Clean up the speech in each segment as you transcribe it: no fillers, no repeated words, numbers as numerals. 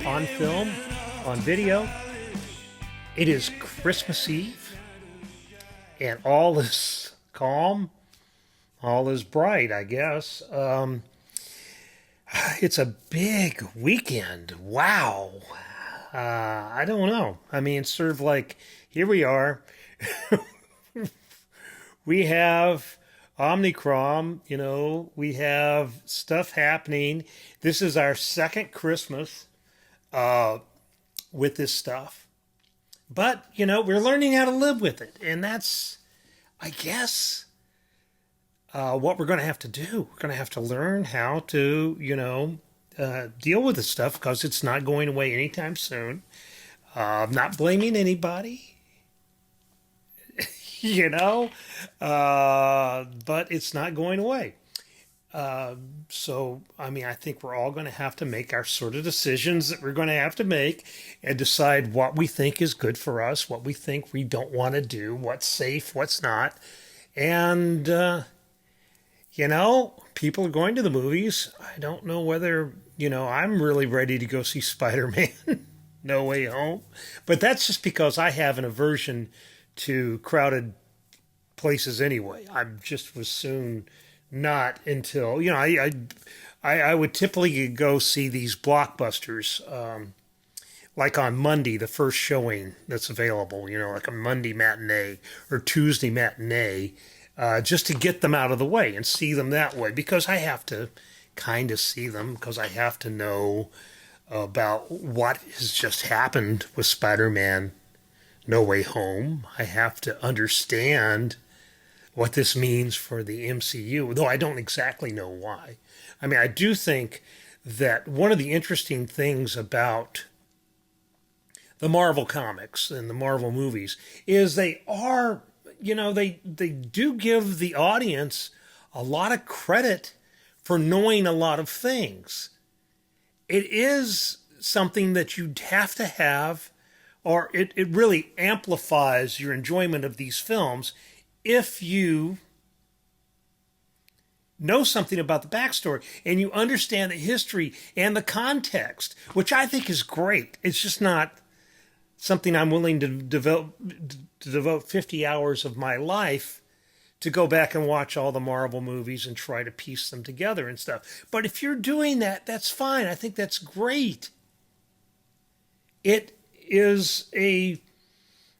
on film, on video. It is Christmas Eve, and all is calm, all is bright, I guess. It's a big weekend. Wow. I don't know. I mean, it's sort of like here we are. We have Omnicrom, we have stuff happening. This is our second Christmas with this stuff. But, we're learning how to live with it. And that's, I guess, what we're going to have to do. We're going to have to learn how to, deal with this stuff because it's not going away anytime soon. I'm not blaming anybody, but it's not going away. I think we're all going to have to make our sort of decisions that we're going to have to make and decide what we think is good for us, what we think we don't want to do, what's safe, what's not. And, people are going to the movies. I don't know whether, I'm really ready to go see Spider-Man No Way Home. But that's just because I have an aversion to crowded places anyway. I just was soon not until I would typically go see these blockbusters like on Monday, the first showing that's available, like a Monday matinee or Tuesday matinee, just to get them out of the way and see them that way, because I have to kind of see them because I have to know about what has just happened with Spider-Man No Way Home. I have to understand what this means for the MCU, though I don't exactly know why. I mean, I do think that one of the interesting things about the Marvel comics and the Marvel movies is they are, they do give the audience a lot of credit for knowing a lot of things. It is something that you have to have, or it really amplifies your enjoyment of these films if you know something about the backstory and you understand the history and the context, which I think is great. It's just not something I'm willing to devote 50 hours of my life to go back and watch all the Marvel movies and try to piece them together and stuff. But if you're doing that, that's fine. I think that's great. It is a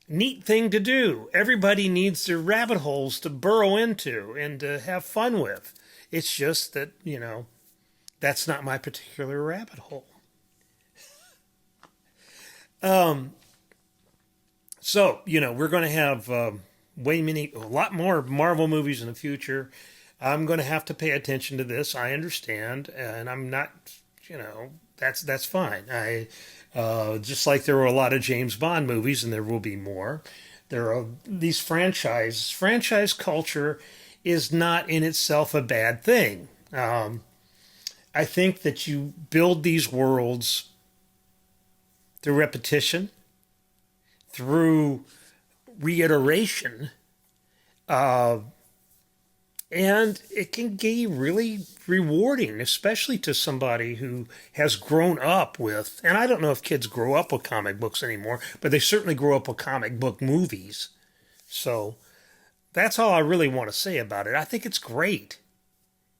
neat thing to do. Everybody needs their rabbit holes to burrow into and to have fun with. It's just that, that's not my particular rabbit hole. We're going to have a lot more Marvel movies in the future. I'm going to have to pay attention to this. I understand, and I'm not, that's fine. Just like there were a lot of James Bond movies, and there will be more. There are these franchises. Franchise culture is not in itself a bad thing. I think that you build these worlds through repetition, through reiteration, and it can be really rewarding, especially to somebody who has grown up with, and I don't know if kids grow up with comic books anymore, but they certainly grow up with comic book movies. So that's all I really want to say about it. I think it's great.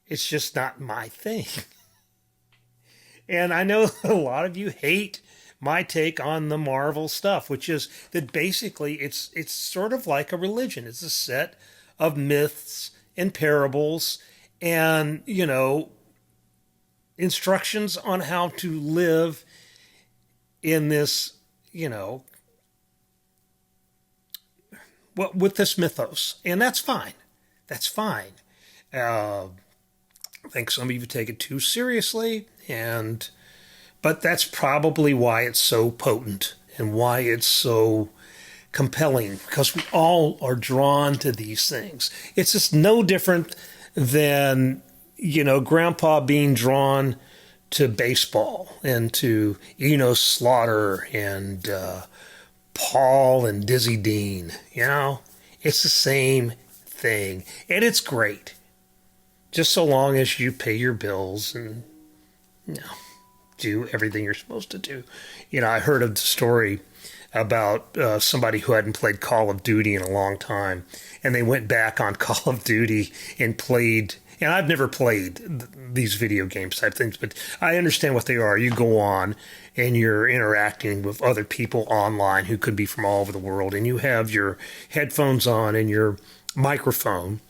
It's just not my thing. And I know a lot of you hate my take on the Marvel stuff, which is that basically it's sort of like a religion. It's a set of myths and parables and, instructions on how to live in this, with this mythos. And that's fine. That's fine. I think some of you take it too seriously, but that's probably why it's so potent and why it's so compelling, because we all are drawn to these things. It's just no different than, Grandpa being drawn to baseball and to Enos Slaughter and Paul and Dizzy Dean. It's the same thing, and it's great, just so long as you pay your bills and do everything you're supposed to do. You know, I heard of the story about somebody who hadn't played Call of Duty in a long time, and they went back on Call of Duty and played. And I've never played these video games type things, but I understand what they are. You go on and you're interacting with other people online who could be from all over the world, and you have your headphones on and your microphone,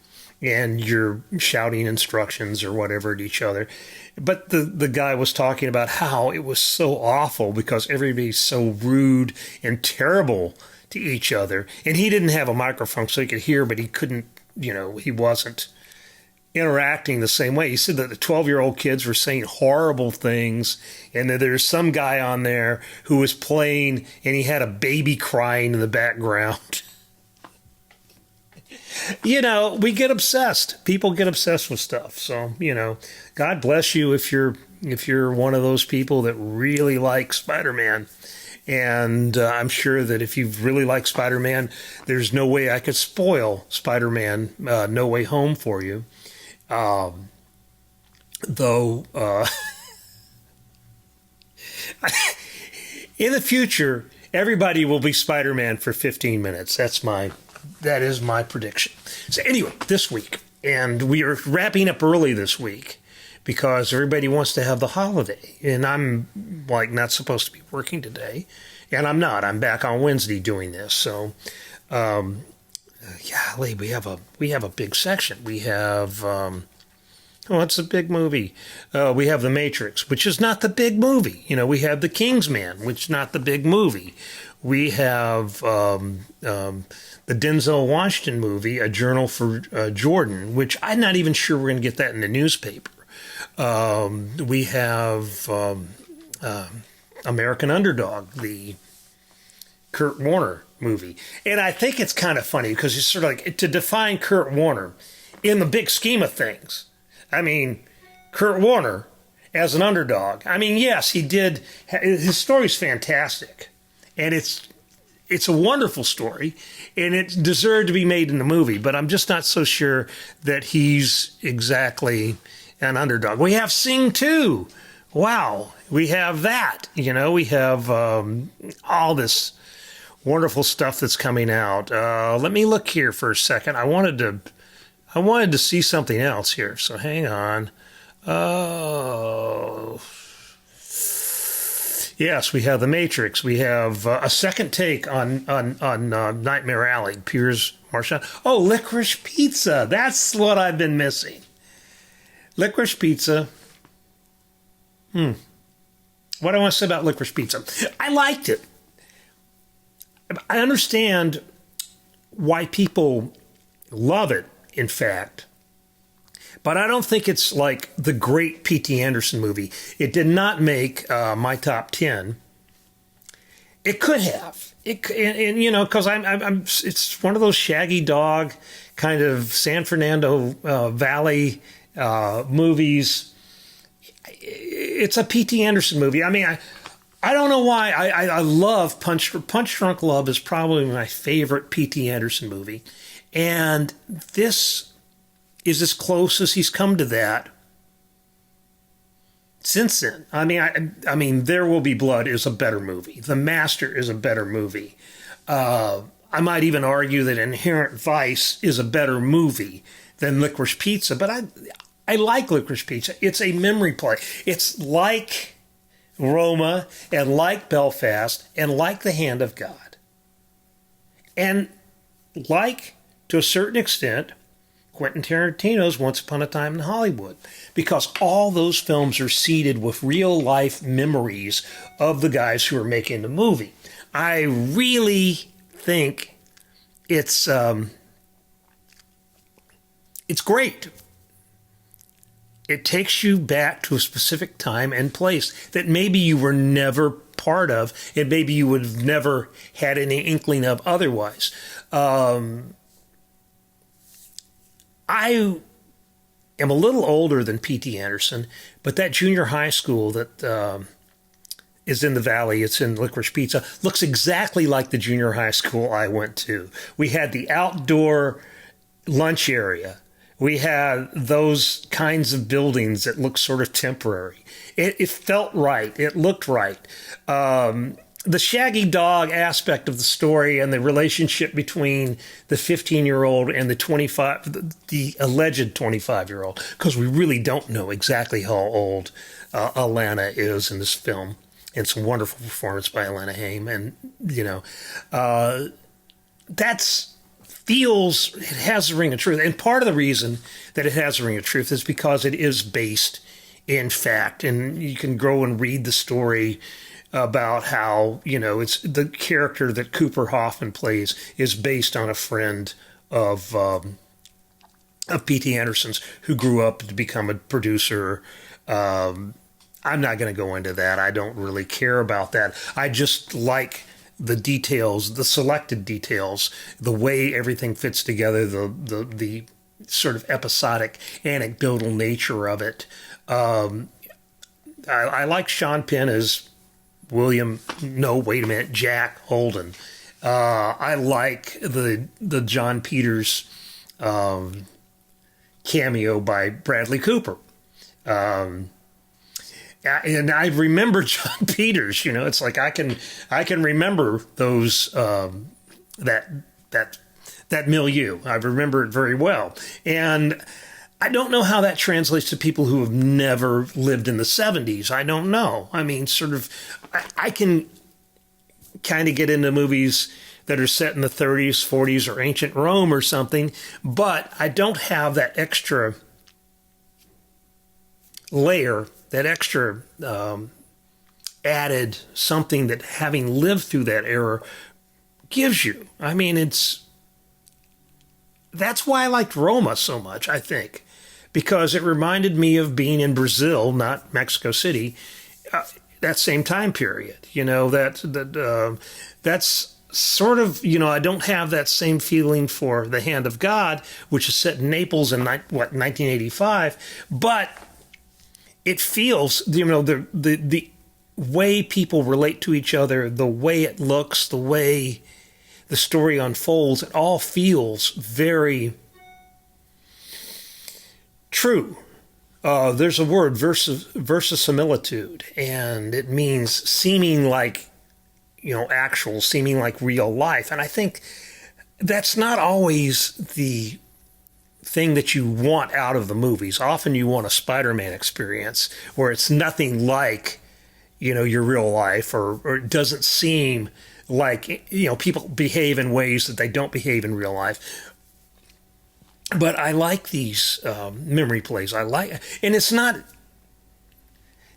and you're shouting instructions or whatever at each other. But the guy was talking about how it was so awful because everybody's so rude and terrible to each other. And he didn't have a microphone so he could hear, but he couldn't, he wasn't interacting the same way. He said that the 12-year-old kids were saying horrible things, and that there's some guy on there who was playing and he had a baby crying in the background. We get obsessed. People get obsessed with stuff. So, God bless you if you're one of those people that really like Spider-Man. And I'm sure that if you really like Spider-Man, there's no way I could spoil Spider-Man No Way Home for you. Though, in the future, everybody will be Spider-Man for 15 minutes. That is my prediction. So anyway, this week, and we are wrapping up early this week because everybody wants to have the holiday, and I'm not supposed to be working today, and I'm not. I'm back on Wednesday doing this. So, golly, we have a big section. We have it's a big movie. We have The Matrix, which is not the big movie. We have The Kingsman, which is not the big movie. We have the Denzel Washington movie, A Journal for Jordan, which I'm not even sure we're going to get that in the newspaper. We have American Underdog, the Kurt Warner movie. And I think it's kind of funny because it's sort of like, to define Kurt Warner in the big scheme of things. I mean, Kurt Warner as an underdog. I mean, yes, he did. His story's fantastic. And it's a wonderful story, and it deserved to be made in the movie, but I'm just not so sure that he's exactly an underdog. We have Sing 2. Wow, we have that. We have all this wonderful stuff that's coming out. Let me look here for a second. I wanted to see something else here, so hang on. Yes, we have The Matrix. We have a second take on Nightmare Alley. Piers Marchand. Oh, Licorice Pizza. That's what I've been missing. Licorice Pizza. What do I want to say about Licorice Pizza? I liked it. I understand why people love it, in fact. But I don't think it's like the great P.T. Anderson movie. It did not make my top 10. It could have. Because it's one of those shaggy dog kind of San Fernando Valley movies. It's a P.T. Anderson movie. I mean, I don't know why. I love Punch Drunk Love is probably my favorite P.T. Anderson movie. And this is as close as he's come to that since then. I mean, There Will Be Blood is a better movie. The Master is a better movie. I might even argue that Inherent Vice is a better movie than Licorice Pizza, but I like Licorice Pizza. It's a memory play. It's like Roma and like Belfast and like The Hand of God. And like, to a certain extent, Quentin Tarantino's Once Upon a Time in Hollywood, because all those films are seeded with real-life memories of the guys who are making the movie. I really think it's great. It takes you back to a specific time and place that maybe you were never part of, and maybe you would have never had any inkling of otherwise. I am a little older than P.T. Anderson, but that junior high school that is in the Valley, it's in Licorice Pizza, looks exactly like the junior high school I went to. We had the outdoor lunch area We had those kinds of buildings that looked sort of temporary. It felt right. It looked right. The shaggy dog aspect of the story and the relationship between the 15-year-old and the alleged 25-year-old, because we really don't know exactly how old Alana is in this film. It's a wonderful performance by Alana Haim, and it has a ring of truth. And part of the reason that it has a ring of truth is because it is based in fact, and you can go and read the story about how, it's the character that Cooper Hoffman plays is based on a friend of P.T. Anderson's who grew up to become a producer. I'm not going to go into that. I don't really care about that. I just like the details, the selected details, the way everything fits together, the sort of episodic, anecdotal nature of it. I like Sean Penn as Jack Holden. I like the John Peters cameo by Bradley Cooper. And I remember John Peters, it's like I can remember those that milieu. I remember it very well. And I don't know how that translates to people who have never lived in the 70s. I don't know. I mean, I can kind of get into movies that are set in the 30s, 40s, or ancient Rome or something, but I don't have that extra layer, that extra added something that having lived through that era gives you. I mean, that's why I liked Roma so much, I think, because it reminded me of being in Brazil, not Mexico City, that same time period. That's sort of, I don't have that same feeling for The Hand of God, which is set in Naples in 1985, but it feels, the way people relate to each other, the way it looks, the way the story unfolds, it all feels very true. There's a word, verisimilitude, and it means seeming like, actual, seeming like real life. And I think that's not always the thing that you want out of the movies. Often you want a Spider-Man experience where it's nothing like, your real life, or it doesn't seem like, people behave in ways that they don't behave in real life. But I like these memory plays. And it's not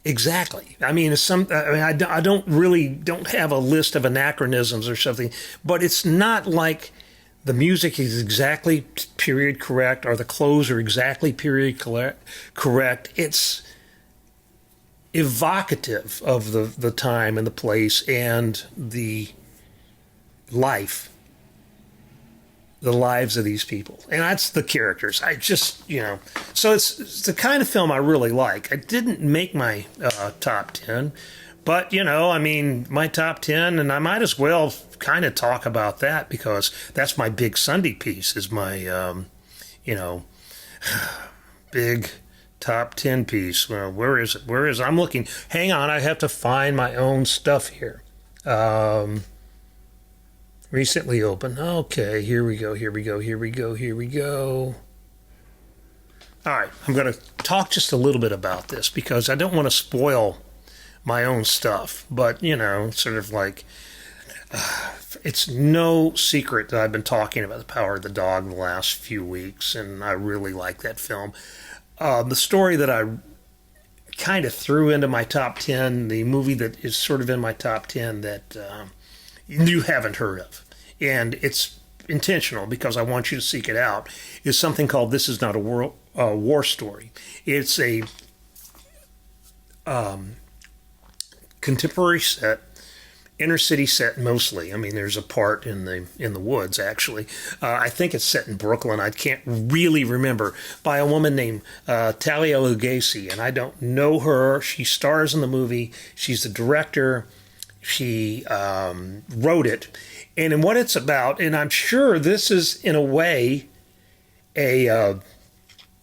exactly. I mean, I don't have a list of anachronisms or something, but it's not like the music is exactly period correct or the clothes are exactly period correct. It's evocative of the time and the place and the lives of these people. And that's the characters. I just, so it's the kind of film I really like. I didn't make my top 10, but, my top 10, and I might as well kind of talk about that because that's my big Sunday piece, is my, big top 10 piece. Well, where is it? I'm looking. Hang on, I have to find my own stuff here. Recently opened. Okay, here we go. All right, I'm going to talk just a little bit about this because I don't want to spoil my own stuff. But, sort of like, it's no secret that I've been talking about The Power of the Dog the last few weeks, and I really like that film. The story that I kind of threw into my top 10, the movie that is sort of in my top 10 that you haven't heard of, and it's intentional because I want you to seek it out, is something called This Is Not a War Story. It's a contemporary set, inner city set mostly. I mean, there's a part in the woods, actually. I think it's set in Brooklyn. I can't really remember. By a woman named Talia Lughese, and I don't know her. She stars in the movie. She's the director. She wrote it. And in what it's about, and I'm sure this is, in a way, a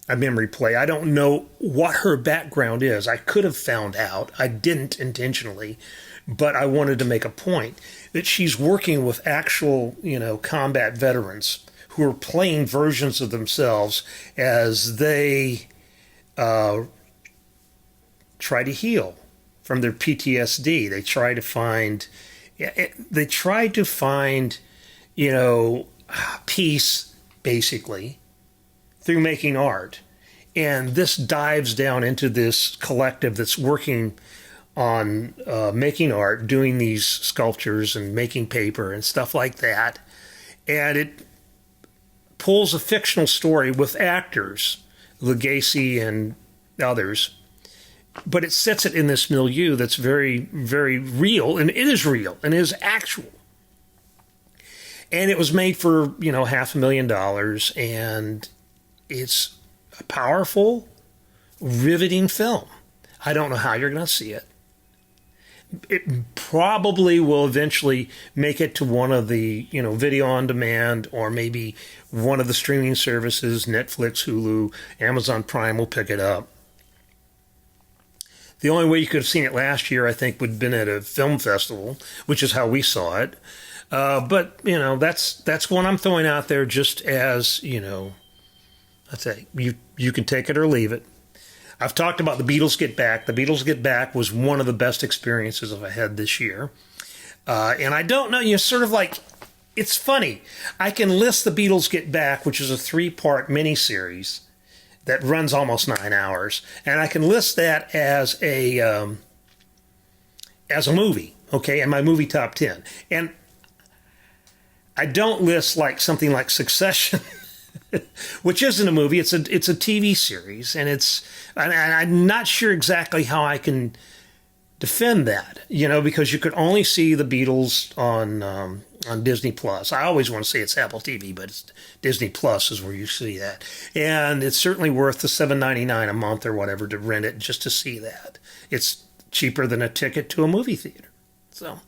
a memory play. I don't know what her background is. I could have found out. I didn't intentionally, but I wanted to make a point that she's working with actual, combat veterans who are playing versions of themselves as they try to heal from their PTSD. They try to find, peace, basically, through making art. And this dives down into this collective that's working on making art, doing these sculptures and making paper and stuff like that. And it pulls a fictional story with actors, Legacy and others, but it sets it in this milieu that's very, very real, and it is real, and it is actual. And it was made for, $500,000, and it's a powerful, riveting film. I don't know how you're going to see it. It probably will eventually make it to one of the, video on demand, or maybe one of the streaming services, Netflix, Hulu, Amazon Prime will pick it up. The only way you could have seen it last year, I think, would have been at a film festival, which is how we saw it. But that's one I'm throwing out there just as, I'd say you can take it or leave it. I've talked about The Beatles Get Back. The Beatles Get Back was one of the best experiences I've had this year. And I don't know, sort of like, it's funny. I can list The Beatles Get Back, which is a 3-part miniseries that runs almost 9 hours, and I can list that as a movie, okay, in my movie top 10. And I don't list like something like Succession, which isn't a movie. It's a TV series, and I'm not sure exactly how I can defend that, because you could only see the Beatles on Disney Plus. I always want to say it's Apple TV, but it's Disney Plus is where you see that, and it's certainly worth the $7.99 a month or whatever to rent it just to see that. It's cheaper than a ticket to a movie theater. So,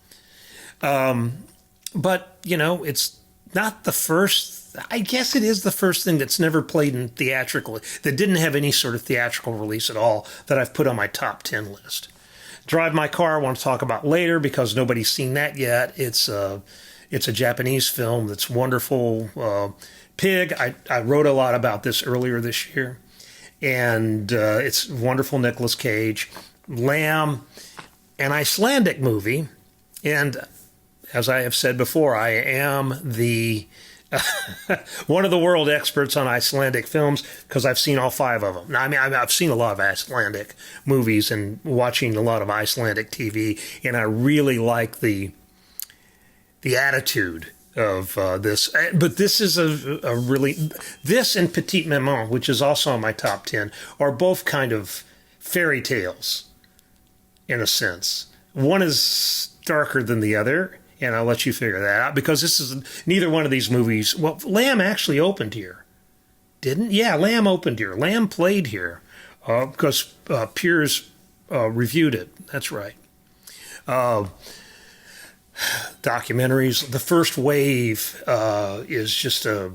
but it's not the first. I guess it is the first thing that's never played in theatrical, that didn't have any sort of theatrical release at all, that I've put on my top 10 list. Drive My Car, I want to talk about later because nobody's seen that yet. It's a Japanese film that's wonderful. Pig, I wrote a lot about this earlier this year, and it's wonderful. Nicolas Cage. Lamb, an Icelandic movie, and as I have said before, I am the one of the world experts on Icelandic films because I've seen all 5 of them. Now, I mean, I've seen a lot of Icelandic movies and watching a lot of Icelandic TV, and I really like the attitude of this. But this is a really, this and Petite Maman, which is also on my top 10, are both kind of fairy tales in a sense. One is darker than the other, and I'll let you figure that out because this is neither one of these movies. Well, Lamb actually opened here, didn't? Yeah, Lamb opened here. Lamb played here because Piers reviewed it. That's right. Documentaries. The First Wave is just a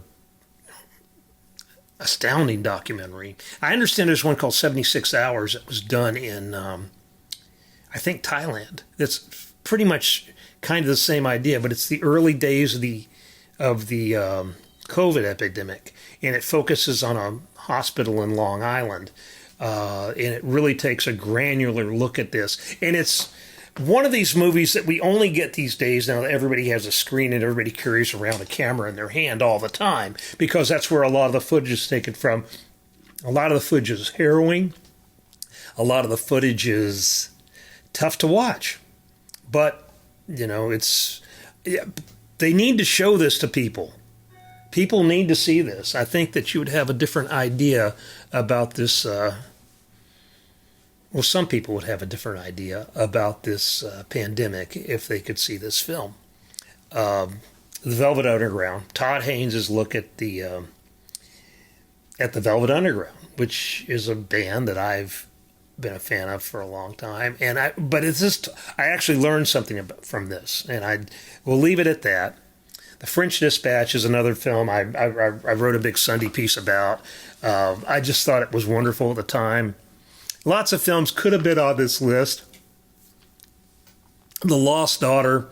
astounding documentary. I understand there's one called 76 Hours that was done in, I think, Thailand. It's pretty much kind of the same idea, but it's the early days of the COVID epidemic, and it focuses on a hospital in Long Island, and it really takes a granular look at this. And it's one of these movies that we only get these days now that everybody has a screen and everybody carries around a camera in their hand all the time, because that's where a lot of the footage is taken from. A lot of the footage is harrowing. A lot of the footage is tough to watch, but they need to show this to people. People need to see this. I think that you would have a different idea about this. Some people would have a different idea about this pandemic if they could see this film. The Velvet Underground. Todd Haynes' look at the Velvet Underground, which is a band that I've been a fan of for a long time, but it's just I actually learned something from this, and I will leave it at that. The French Dispatch is another film I wrote a big Sunday piece about. I just thought it was wonderful at the time. Lots of films could have been on this list. The Lost Daughter,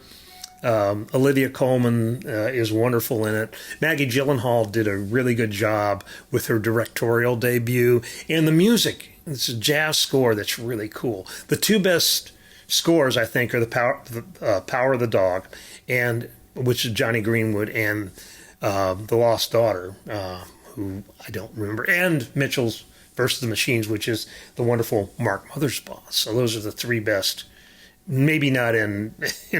Olivia Colman is wonderful in it. Maggie Gyllenhaal did a really good job with her directorial debut. And the music, it's a jazz score that's really cool. The two best scores, I think, are the Power of the Dog, and which is Johnny Greenwood, and The Lost Daughter, who I don't remember, and Mitchell's versus the Machines, which is the wonderful Mark Mothersbaugh. So those are the three best, maybe not in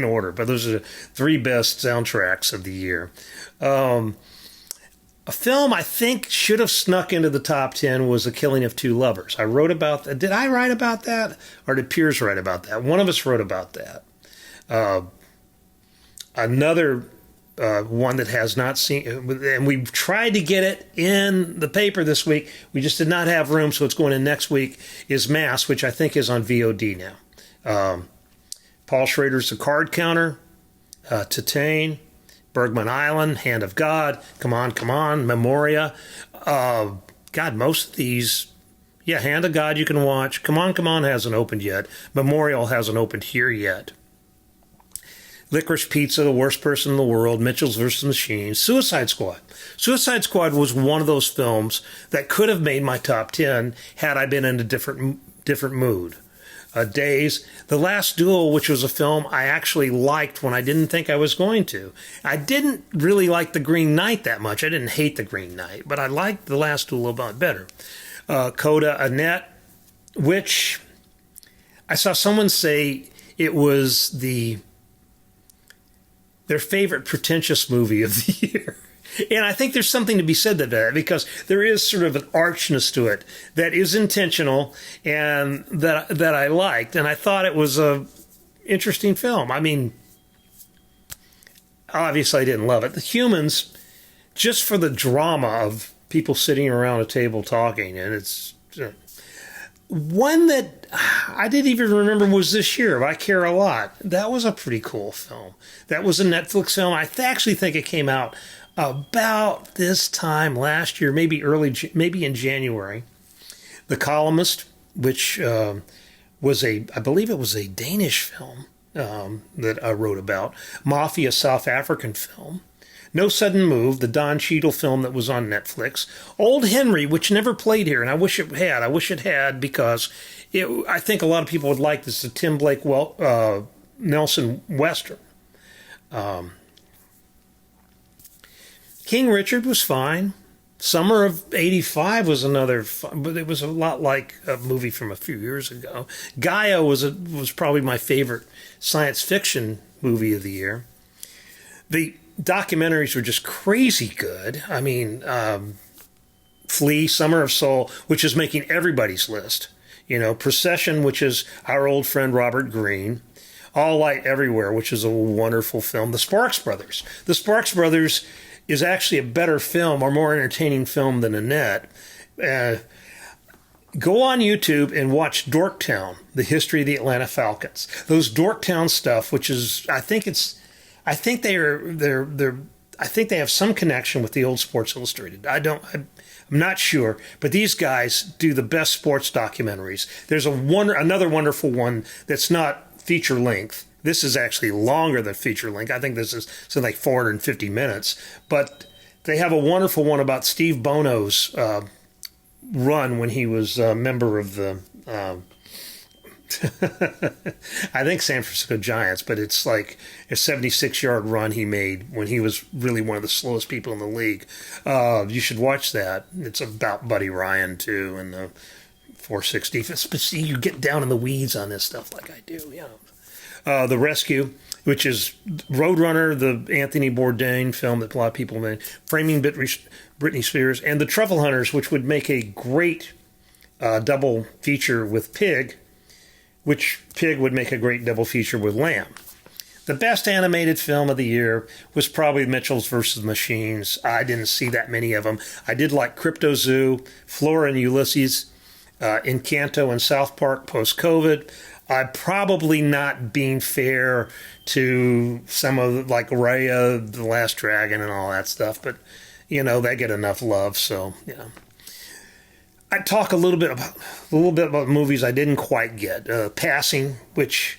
order, but those are the three best soundtracks of the year. A film I think should have snuck into the top 10 was The Killing of Two Lovers. I wrote about that. Did I write about that? Or did Piers write about that? One of us wrote about that. Another one that has not seen, and we've tried to get it in the paper this week. We just did not have room, so it's going in next week, is Mass, which I think is on VOD now. Paul Schrader's The Card Counter, Titane, Bergman Island, Hand of God, Come On, Memoria. God, most of these, yeah, Hand of God you can watch. Come On hasn't opened yet. Memorial hasn't opened here yet. Licorice Pizza, The Worst Person in the World, Mitchell's vs. Machines, Suicide Squad. Suicide Squad was one of those films that could have made my top 10 had I been in a different mood. Days. The Last Duel, which was a film I actually liked when I didn't think I was going to. I didn't really like The Green Knight that much. I didn't hate The Green Knight, but I liked The Last Duel a lot better. Coda, Annette, which I saw someone say it was their favorite pretentious movie of the year. And I think there's something to be said to that, because there is sort of an archness to it that is intentional and that I liked. And I thought it was a interesting film. I mean, obviously I didn't love it. The Humans, just for the drama of people sitting around a table talking, and it's one that I didn't even remember was this year. I Care a Lot. That was a pretty cool film. That was a Netflix film. I actually think it came out about this time last year, maybe in January. The Columnist, which was I believe it was a Danish film that I wrote about. Mafia, South African film. No Sudden Move, the Don Cheadle film that was on Netflix. Old Henry, which never played here, and I wish it had. I wish it had, because I think a lot of people would like this, the Tim Blake Nelson Western. King Richard was fine. Summer of '85 was another, but it was a lot like a movie from a few years ago. Gaia was probably my favorite science fiction movie of the year. The documentaries were just crazy good. I mean, Flea, Summer of Soul, which is making everybody's list. You know, Procession, which is our old friend Robert Greene. All Light Everywhere, which is a wonderful film. The Sparks Brothers. The Sparks Brothers is actually a better film or more entertaining film than Annette. Go on YouTube and watch Dorktown, the history of the Atlanta Falcons. Those Dorktown stuff, which is, I think they have some connection with the old Sports Illustrated. I'm not sure, but these guys do the best sports documentaries. There's another wonderful one that's not feature length. This is actually longer than feature length. I think this is something like 450 minutes. But they have a wonderful one about Steve Bono's run when he was a member of the, I think San Francisco Giants, but it's like a 76-yard run he made when he was really one of the slowest people in the league. You should watch that. It's about Buddy Ryan, too, and the 460. See, you get down in the weeds on this stuff like I do, you know. The Rescue, which is Roadrunner, the Anthony Bourdain film that a lot of people made, Framing Britney Spears, and The Truffle Hunters, which would make a great double feature with Pig, which Pig would make a great double feature with Lamb. The best animated film of the year was probably Mitchell's vs. Machines. I didn't see that many of them. I did like Crypto Zoo, Flora and Ulysses, Encanto, and South Park post-COVID. I'm probably not being fair to some of like Raya, The Last Dragon, and all that stuff, but they get enough love. So I talk a little bit about movies I didn't quite get. Passing, which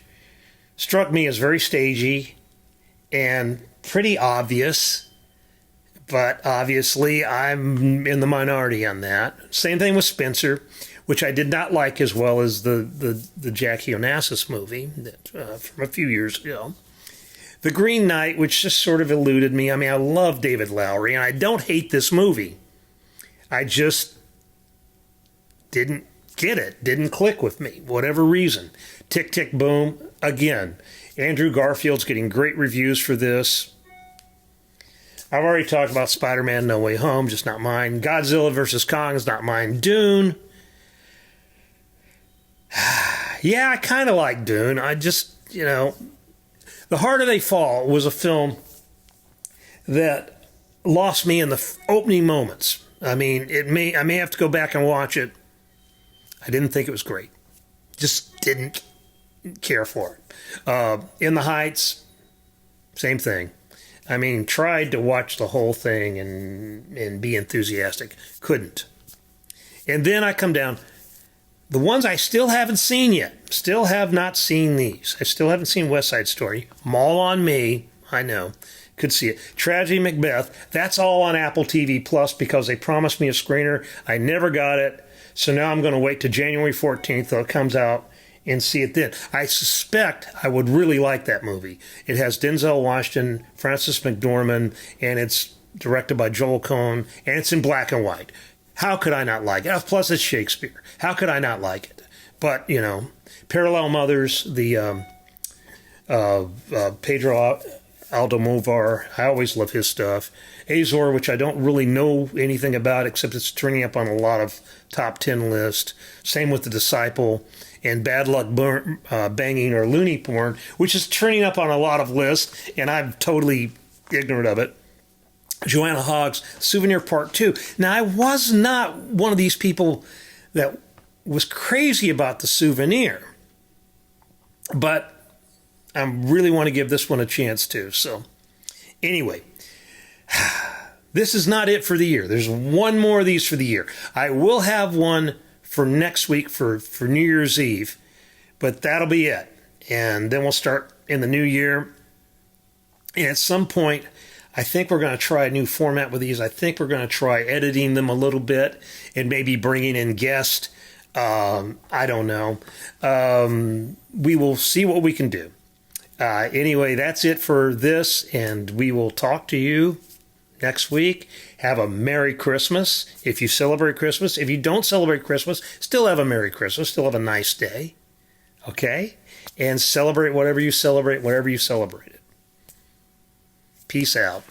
struck me as very stagey and pretty obvious, but obviously I'm in the minority on that. Same thing with Spencer, which I did not like as well as the Jackie Onassis movie from a few years ago. The Green Knight, which just sort of eluded me. I mean, I love David Lowery, and I don't hate this movie. I just didn't get it, didn't click with me, whatever reason. Tick, Tick, Boom, again. Andrew Garfield's getting great reviews for this. I've already talked about Spider-Man No Way Home, just not mine. Godzilla vs. Kong is not mine. Dune. Yeah, I kind of like Dune. I just, The Harder They Fall was a film that lost me in the opening moments. I mean, I may have to go back and watch it. I didn't think it was great. Just didn't care for it. In the Heights, same thing. I mean, tried to watch the whole thing and be enthusiastic. Couldn't. And then I come down. The ones I still haven't seen yet. Still have not seen these. I still haven't seen West Side Story. All on me. I know. Could see it. Tragedy Macbeth. That's all on Apple TV Plus because they promised me a screener. I never got it. So now I'm going to wait till January 14th till it comes out and see it then. I suspect I would really like that movie. It has Denzel Washington, Frances McDormand, and it's directed by Joel Coen, and it's in black and white. How could I not like it? Plus, it's Shakespeare. How could I not like it? But, Parallel Mothers, the Pedro Almodovar, I always love his stuff. Azor, which I don't really know anything about, except it's turning up on a lot of top 10 lists. Same with The Disciple. And Bad Luck Banging or Looney Porn, which is turning up on a lot of lists, and I'm totally ignorant of it. Joanna Hogg's Souvenir Part 2. Now, I was not one of these people that was crazy about The Souvenir, but I really want to give this one a chance too. So, anyway, this is not it for the year. There's one more of these for the year. I will have one for next week for New Year's Eve, but that'll be it. And then we'll start in the new year. And at some point, I think we're going to try a new format with these. I think we're going to try editing them a little bit and maybe bringing in guests. I don't know. We will see what we can do. Anyway, that's it for this, and we will talk to you next week. Have a Merry Christmas if you celebrate Christmas. If you don't celebrate Christmas, still have a Merry Christmas. Still have a nice day. Okay? And celebrate whatever you celebrate, wherever you celebrate it. Peace out.